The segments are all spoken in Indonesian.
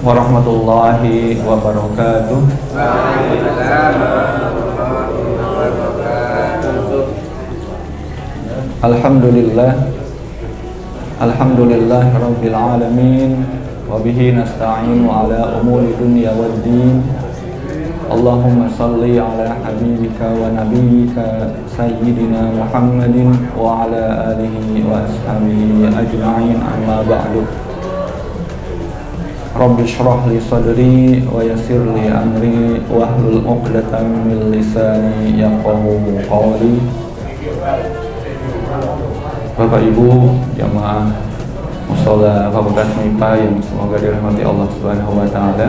warahmatullahi wabarakatuh. Alhamdulillah, alhamdulillah rabbil alamin, wa bihi nasta'inu ala umuri dunya waddin. Allahumma salli ala habibika wa nabiyyika sayyidina Muhammadin wa ala alihi wa ashabihi ajma'in, amma ba'du. Rabbi shrah li sadri wa yassir li amri wahlul 'uqdatam min lisani yafqahu qawli. Bapak Ibu jamaah mushola Fakultas MIPA yang semoga dirahmati Allah Subhanahu wa taala.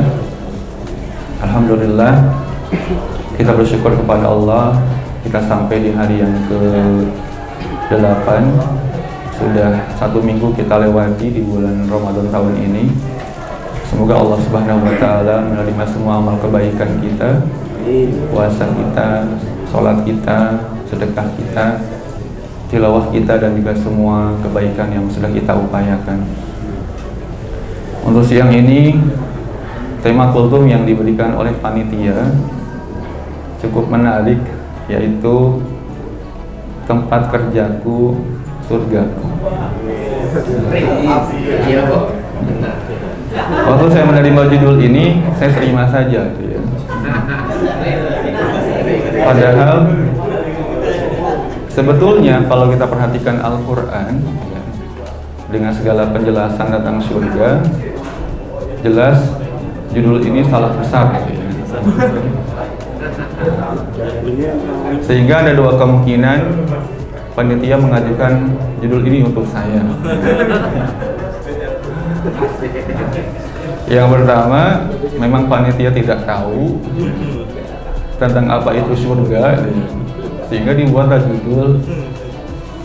Alhamdulillah, kita bersyukur kepada Allah, kita sampai di hari yang ke-8. Sudah 1 minggu kita lewati di bulan Ramadan tahun ini. Semoga Allah Subhanahu wa taala menerima semua amal kebaikan kita, puasa kita, sholat kita, sedekah kita, tilawah kita, dan juga semua kebaikan yang sudah kita upayakan. Untuk siang ini, tema kultum yang diberikan oleh panitia cukup menarik, yaitu tempat kerjaku surgaku. Waktu saya menerima judul ini, saya terima saja, ya. Padahal sebetulnya kalau kita perhatikan Al-Quran, ya, dengan segala penjelasan tentang surga, jelas judul ini salah besar, ya. Sehingga ada 2 kemungkinan panitia mengajukan judul ini untuk saya. Yang pertama, memang panitia tidak tahu tentang apa itu surga, sehingga dibuatlah judul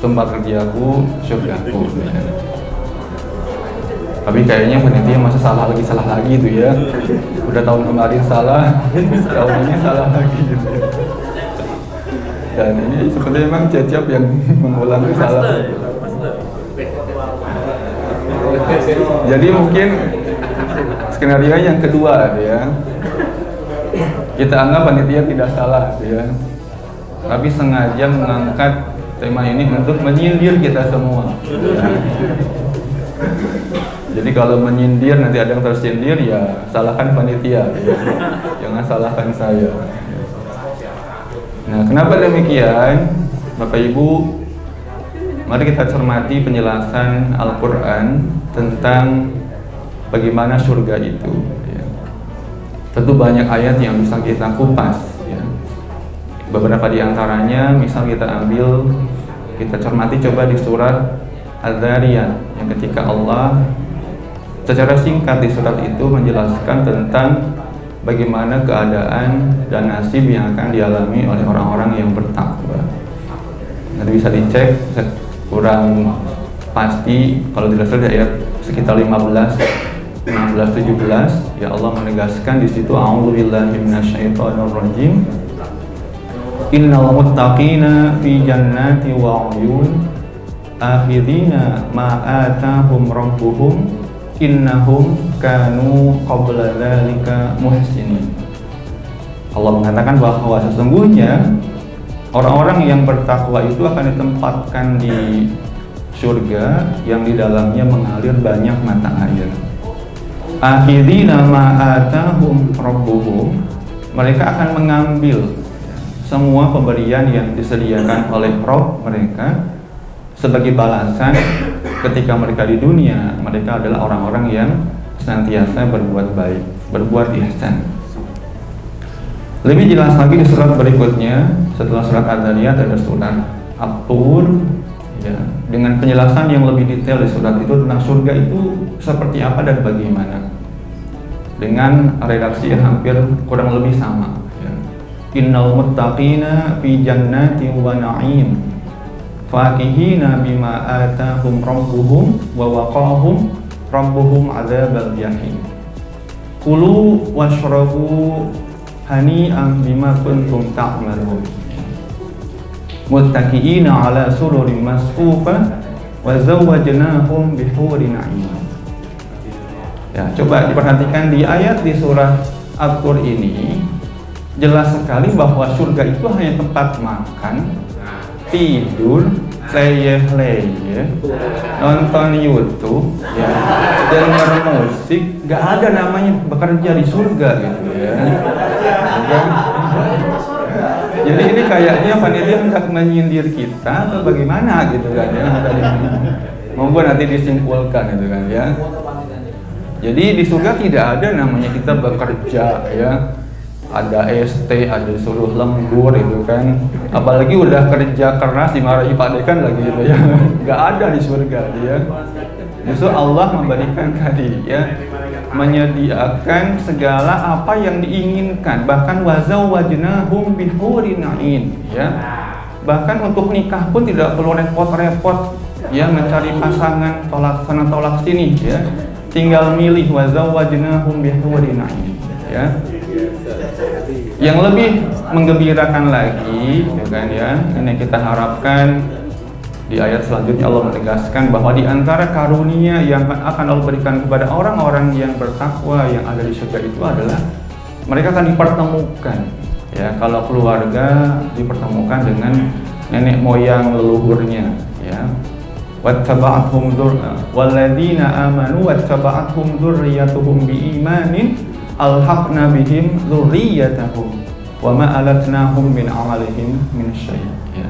tempat kerjaku surgaku. Tapi kayaknya panitia masa salah lagi itu ya. Udah tahun kemarin salah, tahun ini salah lagi gitu. Dan ini sepertinya memang Cecep yang mengulang kesalahan. Jadi mungkin skenario yang kedua, ya. Kita anggap panitia tidak salah, ya. Tapi sengaja mengangkat tema ini untuk menyindir kita semua. Jadi kalau menyindir nanti ada yang tersindir, ya salahkan panitia, ya. Jangan salahkan saya. Nah, kenapa demikian? Bapak Ibu, mari kita cermati penjelasan Al-Quran tentang bagaimana surga itu, ya. Tentu banyak ayat yang bisa kita kupas, ya. Beberapa di antaranya, misal kita ambil, kita cermati coba di surat Az-Zariyat, yang ketika Allah secara singkat di surat itu menjelaskan tentang bagaimana keadaan dan nasib yang akan dialami oleh orang-orang yang bertakwa. Nanti bisa dicek, kurang pasti kalau tidak salah ayat sekitar 15, 16, 17, ya Allah menegaskan di situ, a'udzubillahi minasyaitonirrajim, innal muttaqina fi jannati wa 'uyun akhirina ma atahum rabbuhum innahum kanu qabla dzalika muhsinin. Allah mengatakan bahwa sesungguhnya orang-orang yang bertakwa itu akan ditempatkan di surga yang di dalamnya mengalir banyak mata air. Akhirina ma atahum rabbuhum, mereka akan mengambil semua pemberian yang disediakan oleh Rabb mereka sebagai balasan ketika mereka di dunia. Mereka adalah orang-orang yang senantiasa berbuat baik, berbuat ihsan. Lebih jelas lagi di surat berikutnya, setelah surat Az-Zariyat ada surat At-Tur, ya, dengan penjelasan yang lebih detail di surat itu tentang surga itu seperti apa dan bagaimana, dengan redaksi yang hampir kurang lebih sama, ya. Innal muttaqina fi jannati wa na'im fakihina bima atahum rabbuhum wa waqahum rabbuhum adzabal jahim. Kulu washrabu hani'an bima kuntum ta'malun. Muttaqiina 'ala sururin masfufa wa zawwajnahum bihurin 'ain. Ya, coba diperhatikan di ayat di surah At-Tur ini jelas sekali bahwa surga itu hanya tempat makan, tidur, leyeh-leyeh, nonton YouTube, ya, denger musik. Gak ada namanya bekerja di surga gitu ya. Jadi ini kayaknya panitia hendak menyindir kita atau bagaimana gitu kan ya. Monggo nanti disimpulkan gitu kan ya. Jadi di surga tidak ada namanya kita bekerja ya. Ada ST, ada disuruh lembur itu kan. Apalagi udah kerja keras dimarahi Pak Dekan lagi gitu ya. Nggak ada di surga ya. Justru Allah memberikan tadi ya, menyediakan segala apa yang diinginkan, bahkan wazawwajnahum bihurin 'ain ya. Bahkan untuk nikah pun tidak perlu repot-repot ya mencari pasangan tolak sana tolak sini ya. Tinggal milih wazawwajnahum bihurin 'ain ya. Yang lebih menggembirakan lagi ya kan ya, ini kita harapkan di ayat selanjutnya Allah menegaskan bahwa di antara karunia yang akan Allah berikan kepada orang-orang yang bertakwa yang ada di surga itu adalah mereka akan dipertemukan ya. Kalau keluarga dipertemukan dengan nenek moyang leluhurnya ya. Wattaba'athum walladzina amanu wattaba'athum dzurriyyatuhum biimanin alhaqna bihim dzurriyyatahum wa ma alatnahum min amalihim min syai' ya.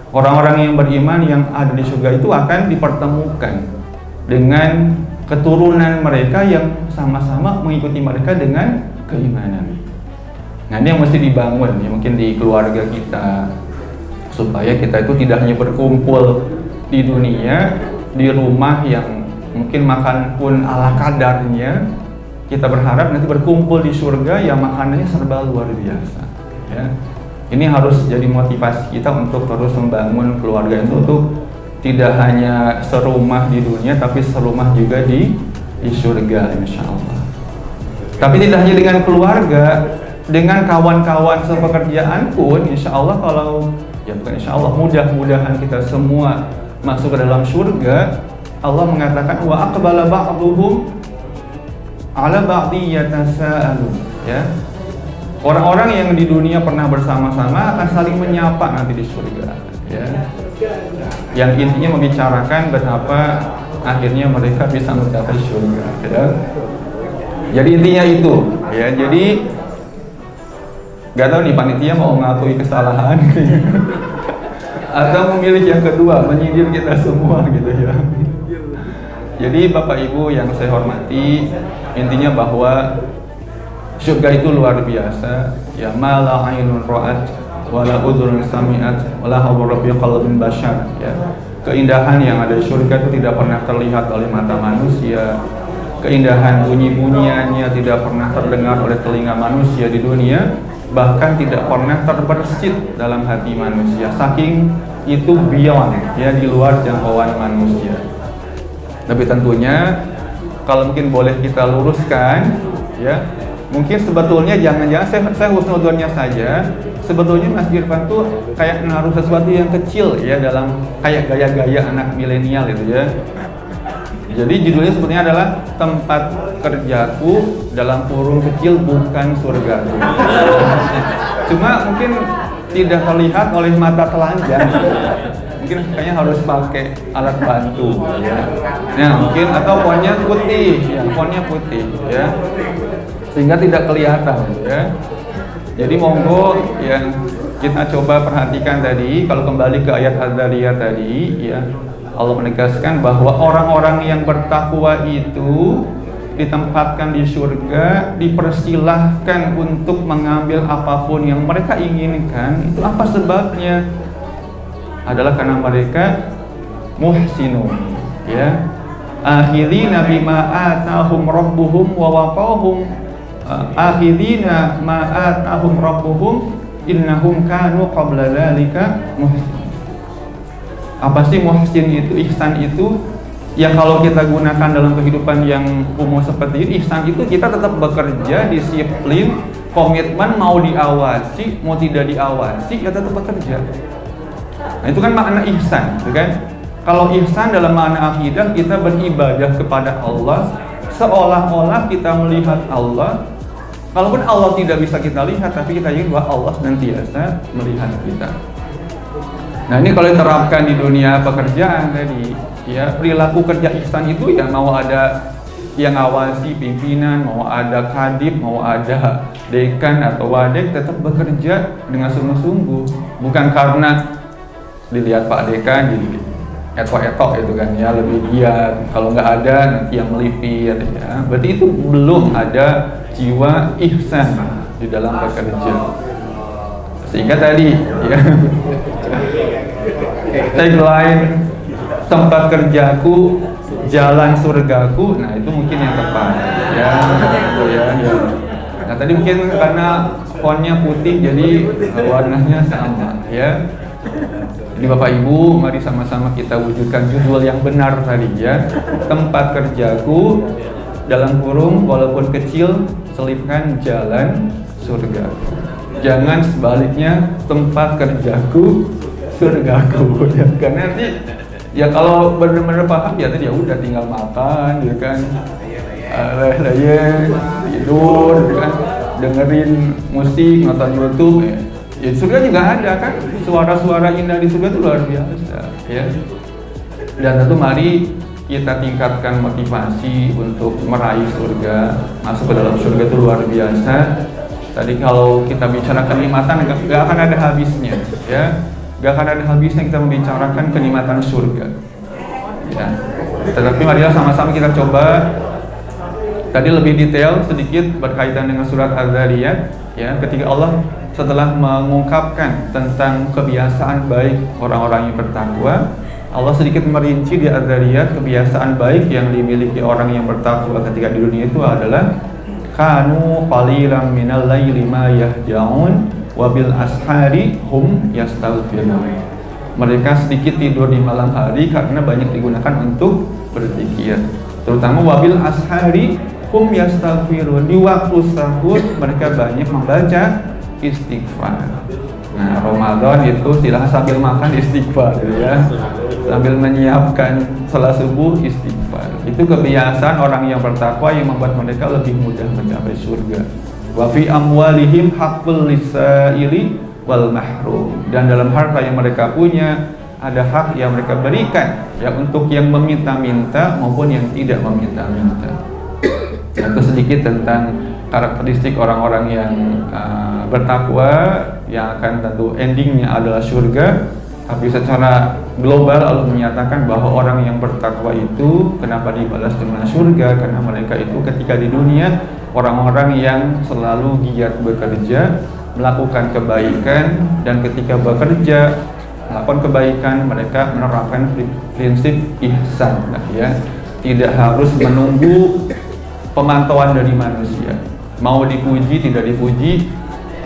Orang-orang yang beriman yang ada di surga itu akan dipertemukan dengan keturunan mereka yang sama-sama mengikuti mereka dengan keimanan. Nah, ini yang mesti dibangun ya, mungkin di keluarga kita, supaya kita itu tidak hanya berkumpul di dunia, di rumah yang mungkin makan pun ala kadarnya. Kita berharap nanti berkumpul di surga yang makanannya serba luar biasa ya. Ini harus jadi motivasi kita untuk terus membangun keluarga itu untuk tidak hanya serumah di dunia, tapi serumah juga di surga insya Allah. Tapi tidak hanya dengan keluarga, dengan kawan-kawan sepekerjaan pun insya Allah, kalau ya bukan insya Allah, mudah-mudahan kita semua masuk ke dalam surga. Allah mengatakan wa aqbala ba'duhum ala ba'di yatasaalu ya. Orang-orang yang di dunia pernah bersama-sama akan saling menyapa nanti di surga ya. Yang intinya membicarakan betapa akhirnya mereka bisa mencapai surga ya. Jadi intinya itu ya. Jadi gak tahu nih panitia mau mengakui kesalahan atau memilih yang kedua, menyindir kita semua gitu ya. Jadi Bapak Ibu yang saya hormati, intinya bahwa surga itu luar biasa ya, ma la ainun ra'at wa la udhun sami'at wa la hawara bi qalbin bashar ya. Keindahan yang ada di surga itu tidak pernah terlihat oleh mata manusia. Keindahan bunyi-bunyiannya tidak pernah terdengar oleh telinga manusia di dunia, bahkan tidak pernah terbersit dalam hati manusia. Saking itu beyond ya, di luar jangkauan manusia. Tapi tentunya kalau mungkin boleh kita luruskan ya, mungkin sebetulnya jangan-jangan saya husnudzonnya saja, sebetulnya Mas Irfan tuh kayak naruh sesuatu yang kecil ya dalam kayak gaya-gaya anak milenial itu ya. Jadi judulnya sebetulnya adalah tempat kerjaku dalam kurung kecil bukan surgaku. Cuma mungkin tidak terlihat oleh mata telanjang. Mungkin kayaknya harus pakai alat bantu ya. Nah, mungkin atau fontnya putih ya, fontnya putih ya. Sehingga tidak kelihatan ya. Jadi monggo ya, kita coba perhatikan tadi, kalau kembali ke ayat Az-Zariyat tadi ya, Allah menegaskan bahwa orang-orang yang bertakwa itu ditempatkan di surga, dipersilahkan untuk mengambil apapun yang mereka inginkan. Itu apa sebabnya? Adalah karena mereka muhsinun ya, akhirina bima atahum rabbuhum wa waqahum akhirina ma atahum rabbuhum innahum kanu qabla dzalika muhsin. Apa sih muhsin itu? Ihsan itu yang kalau kita gunakan dalam kehidupan yang umum seperti ini, ihsan itu kita tetap bekerja, disiplin, komitmen, mau diawasi, mau tidak diawasi, ya tetap bekerja. Nah, itu kan makna ihsan, gitu kan? Kalau ihsan dalam makna akidah, kita beribadah kepada Allah seolah-olah kita melihat Allah. Kalaupun Allah tidak bisa kita lihat, tapi kita yakin bahwa Allah senantiasa melihat kita. Nah, ini kalau diterapkan di dunia pekerjaan tadi, ya, perilaku kerja ihsan itu ya mau ada yang ngawasi pimpinan, mau ada kadip, mau ada dekan atau wadek, tetap bekerja dengan sungguh-sungguh. Bukan karena dilihat Pak Dekan jadi etok-etok itu kan ya, lebih giat. Kalau nggak ada nanti yang melipir ya. Berarti itu belum ada jiwa ihsan di dalam bekerja. Sehingga tadi ya tagline tempat kerjaku jalan surgaku, nah itu mungkin yang tepat ya, gitu ya. Nah tadi mungkin karena fontnya putih jadi warnanya sama ya. Jadi Bapak Ibu, mari sama-sama kita wujudkan judul yang benar tadi ya. Tempat kerjaku dalam kurung walaupun kecil selipkan jalan surgaku. Jangan sebaliknya tempat kerjaku surgaku ya. Karena nanti ya kalau benar-benar paham ya tadi ya udah tinggal makan ya kan, tidur ya kan, dengerin musik, nonton YouTube ya. Ya surga juga ada kan, suara-suara indah di surga itu luar biasa ya. Dan tentu mari kita tingkatkan motivasi untuk meraih surga, masuk ke dalam surga itu luar biasa. Tadi kalau kita bicara kenikmatan gak akan ada habisnya ya, gak akan ada habisnya kita membicarakan kenikmatan surga ya. Tetapi marilah sama-sama kita coba tadi lebih detail sedikit berkaitan dengan surat Az-Zariyat ya, ketika Allah setelah mengungkapkan tentang kebiasaan baik orang-orang yang bertakwa, Allah sedikit merinci di Az-Zariyat kebiasaan baik yang dimiliki orang yang bertakwa ketika di dunia itu adalah kanu qalilan minal laili ma yahjaun wa bil ashari hum yastaghfirun. Mereka sedikit tidur di malam hari karena banyak digunakan untuk berzikir. Terutama wabil ashari hum yastaghfirun. Di waktu sahur mereka banyak membaca istighfar. Nah, Ramadan itu silahkan sambil makan istighfar ya. Sambil menyiapkan salat subuh istighfar. Itu kebiasaan orang yang bertakwa yang membuat mereka lebih mudah mencapai surga. Wa fi amwalihim haqqul lisaili wal mahrum. Dan dalam harta yang mereka punya ada hak yang mereka berikan ya untuk yang meminta-minta maupun yang tidak meminta-minta. Itu sedikit tentang karakteristik orang-orang yang bertakwa yang akan tentu endingnya adalah surga. Tapi secara global Allah menyatakan bahwa orang yang bertakwa itu kenapa dibalas dengan surga, karena mereka itu ketika di dunia orang-orang yang selalu giat bekerja, melakukan kebaikan, dan ketika bekerja melakukan kebaikan mereka menerapkan prinsip ihsan ya. Tidak harus menunggu pemantauan dari manusia, mau dipuji tidak dipuji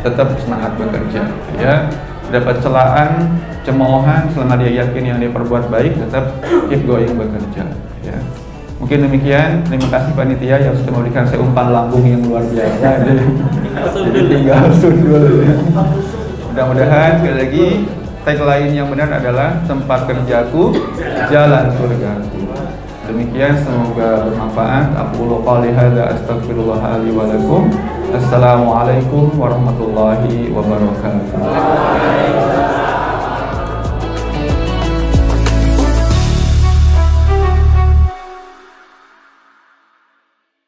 tetap semangat bekerja ya. Dapat celaan, cemoohan, selama dia yakin yang dia perbuat baik tetap keep going bekerja ya. Mungkin demikian, terima kasih panitia yang sudah memberikan saya umpan lambung yang luar biasa. Jadi tinggal sundul ya. Mudah-mudahan sekali lagi tagline yang benar adalah tempat kerjaku jalan surgaku. Demikian, semoga bermanfaat. Aqulu qouli hadza astaghfirullah li wa lakum. Assalamualaikum warahmatullahi wabarakatuh.